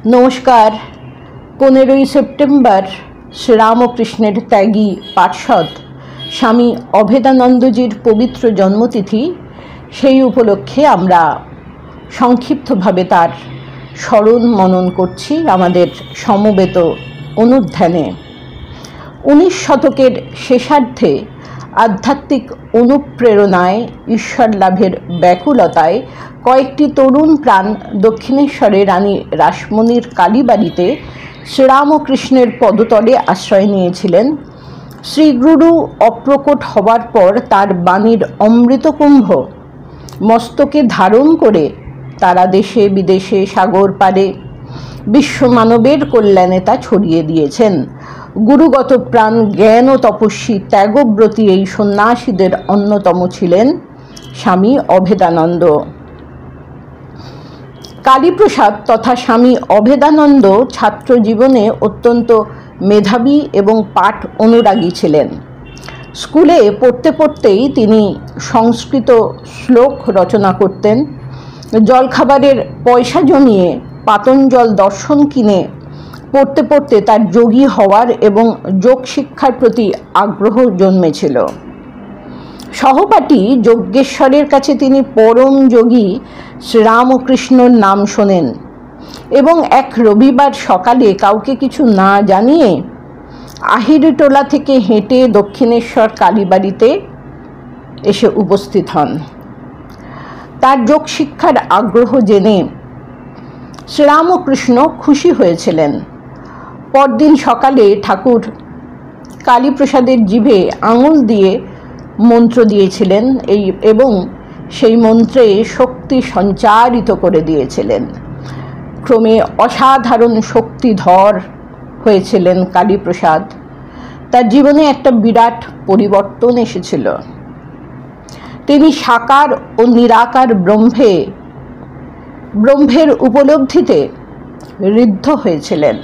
নমস্কার। 15ই সেপ্টেম্বর শ্রীরামকৃষ্ণের ত্যাগী পার্ষদ স্বামী অভেদানন্দজির পবিত্র জন্মতিথি। সেই উপলক্ষে আমরা সংক্ষিপ্তভাবে তার স্মরণ মনন করছি আমাদের সমবেত অনুধ্যানে। 19 শতকের শেষার্ধে আধ্যাত্মিক অনুপ্রেরণায়, ঈশ্বর লাভের ব্যাকুলতায় কয়েকটি তরুণ প্রাণ দক্ষিণেশ্বরে রানী রাসমণির কালীবাড়িতে শ্রীরামকৃষ্ণের পদতলে আশ্রয় নিয়েছিলেন। শ্রীগুরু অপ্রকট হবার পর তার বাণীর অমৃতকুম্ভ মস্তকে ধারণ করে তারা দেশে বিদেশে সাগর পারে বিশ্বমানবের কল্যাণে তা ছড়িয়ে দিয়েছেন। গুরুগত প্রাণ জ্ঞান ও তপস্বী ত্যাগব্রতী এই সন্ন্যাসীদের অন্যতম ছিলেন স্বামী অভেদানন্দ। কালীপ্রসাদ তথা স্বামী অভেদানন্দ ছাত্র জীবনে অত্যন্ত মেধাবী এবং পাঠ অনুরাগী ছিলেন। স্কুলে পড়তে পড়তেই তিনি সংস্কৃত শ্লোক রচনা করতেন। জলখাবারের পয়সা জমিয়ে পাতঞ্জল দর্শন কিনে পড়তে পড়তে তার যোগী হওয়ার এবং যোগ শিক্ষার প্রতি আগ্রহ জন্মেছিল। সহপাঠী যজ্ঞেশ্বরের কাছে তিনি পরম যোগী শ্রীরামকৃষ্ণর নাম শোনেন এবং এক রবিবার সকালে কাউকে কিছু না জানিয়ে আহিরিটোলা থেকে হেঁটে দক্ষিণেশ্বর কালীবাড়িতে এসে উপস্থিত হন। তার যোগ শিক্ষার আগ্রহ জেনে শ্রীরামকৃষ্ণ খুশি হয়েছিলেন। পরদিন সকালে ঠাকুর কালীপ্রসাদের জিভে আঙুল দিয়ে মন্ত্র দিয়েছিলেন এবং সেই মন্ত্রে শক্তি সঞ্চারিত করে দিয়েছিলেন। ক্রমে অসাধারণ শক্তিধর হয়েছিলেন কালীপ্রসাদ। তার জীবনে একটা বিরাট পরিবর্তন এসেছিল। তিনি সাকার ও নিরাকার ব্রহ্মের উপলব্ধিতে ঋদ্ধ হয়েছিলেন।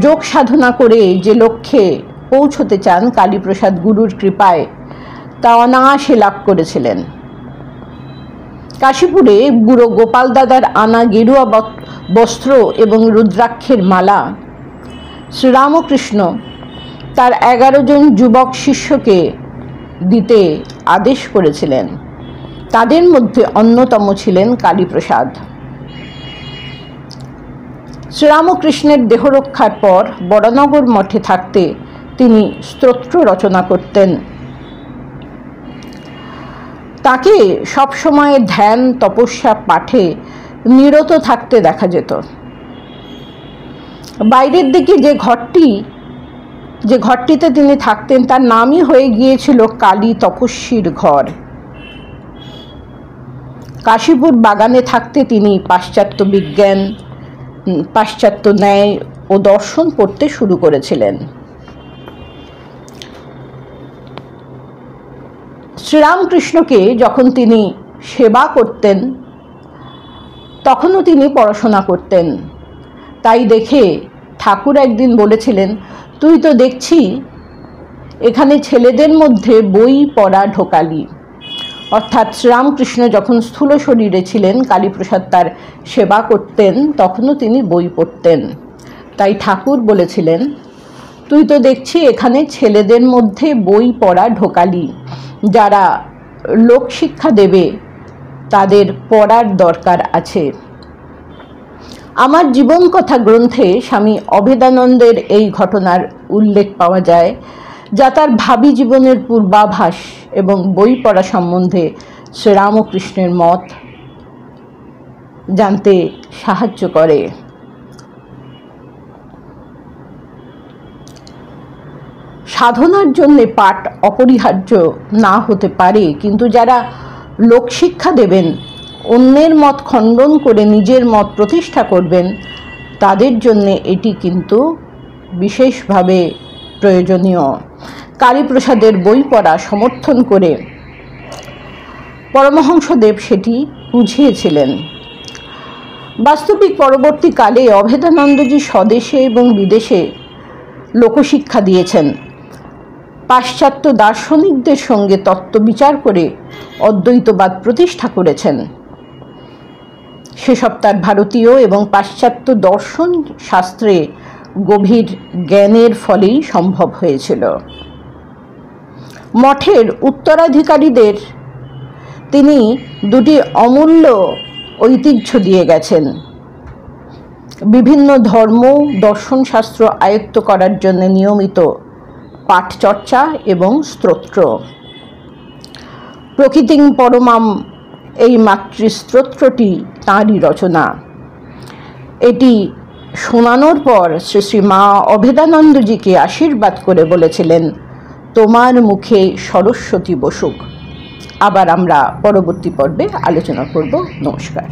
যোগ সাধনা করে যে লক্ষ্যে পৌঁছতে চান কালীপ্রসাদ গুরুর কৃপায় তা অনায়াসে লাভ করেছিলেন। কাশীপুরে বুড়ো গোপাল দাদার আনা গেরুয়া বস্ত্র এবং রুদ্রাক্ষের মালা শ্রীরামকৃষ্ণ তার 11 জন যুবক শিষ্যকে দিতে আদেশ করেছিলেন। তাদের মধ্যে অন্যতম ছিলেন কালীপ্রসাদ। শ্রীরামকৃষ্ণের দেহরক্ষার পর বরানগর মঠে থাকতে তিনি স্তোত্র রচনা করতেন। তাকে সবসময় ধ্যান তপস্যা পাঠে নিরত থাকতে দেখা যেত। বাইরের দিকে যে ঘরটিতে তিনি থাকতেন তার নামই হয়ে গিয়েছিল কালী তপস্বীর ঘর। কাশীপুর বাগানে থাকতে তিনি পাশ্চাত্য বিজ্ঞান, পাশ্চাত্য ন্যায় ও দর্শন পড়তে শুরু করেছিলেন। শ্রীরামকৃষ্ণকে যখন তিনি সেবা করতেন তখনও তিনি পড়াশোনা করতেন। তাই দেখে ঠাকুর একদিন বলেছিলেন, তুই তো দেখছি এখানে ছেলেদের মধ্যে বই পড়া ঢোকালি। অর্থাৎ শ্রীরামকৃষ্ণ যখন স্থূল শরীরে ছিলেন, কালীপ্রসাদ তার সেবা করতেন, তখনও তিনি বই পড়তেন। তাই ঠাকুর বলেছিলেন, তুই তো দেখছি এখানে ছেলেদের মধ্যে বই পড়া ঢোকালি। যারা লোকশিক্ষা দেবে তাদের পড়ার দরকার আছে। আমার জীবন কথা গ্রন্থে স্বামী অভেদানন্দের এই ঘটনার উল্লেখ পাওয়া যায়, যা তার ভাবী জীবনের পূর্বাভাস এবং বই পড়া সম্বন্ধে শ্রীরামকৃষ্ণের মত জানতে সাহায্য করে। সাধনার জন্য পাঠ অপরিহার্য না হতে পারে, কিন্তু যারা লোকশিক্ষা দেবেন, অন্যের মত খণ্ডন করে নিজের মত প্রতিষ্ঠা করবেন, তাদের জন্য এটি কিন্তু বিশেষভাবে প্রয়োজনীয়। কালীপ্রসাদের বই পড়া সমর্থন করে পরমহংসদেব সেটি বুঝিয়েছিলেন। বাস্তবিক পরবর্তীকালে অভেদানন্দজি স্বদেশে এবং বিদেশে লোকশিক্ষা দিয়েছেন। পাশ্চাত্য দার্শনিকদের সঙ্গে তত্ত্ব বিচার করে অদ্বৈতবাদ প্রতিষ্ঠা করেছেন। সেসব তার ভারতীয় এবং পাশ্চাত্য দর্শন শাস্ত্রে গভীর জ্ঞানের ফলেই সম্ভব হয়েছিল। মঠের উত্তরাধিকারীদের তিনি দুটি অমূল্য ঐতিহ্য দিয়ে গেছেন: বিভিন্ন ধর্ম দর্শনশাস্ত্র আয়ত্ত করার জন্য নিয়মিত পাঠচর্চা এবং স্তোত্র। প্রকৃতিং পরমাম এই মাতৃস্তোত্রটি তাঁরই রচনা। এটি শোনানোর পর শ্রী শ্রী মা অভেদানন্দজিকে আশীর্বাদ করে বলেছিলেন, তোমার মুখে সরস্বতী বসুক। আবার আমরা পরবর্তী পর্বে আলোচনা করব। নমস্কার।